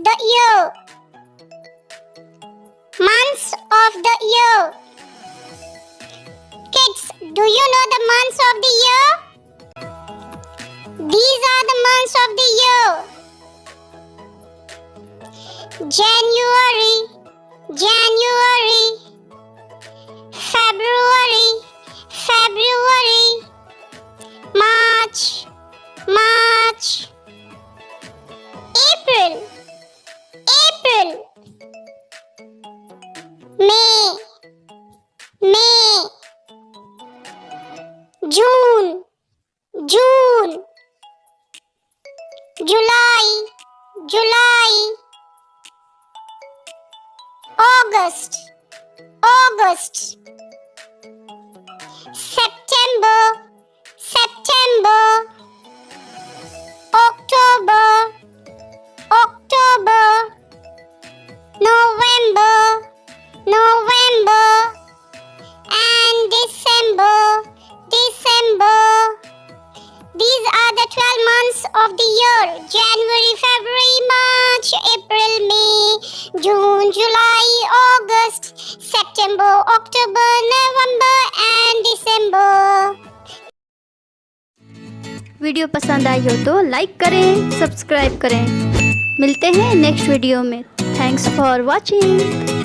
the year. Months of the year. Kids, do you know the months of the year? These are the months of the year. January, January. February, February. March, March. April, April. May, May. June, June. July, July. August, August. September, September. October, October. November, November. And December, December. These are the 12 months of the year. January, February, March, April, May, June, July, August, September, October, November and December. Video पसंद आई हो तो like करें, subscribe करें। मिलते हैं next video में। Thanks for watching.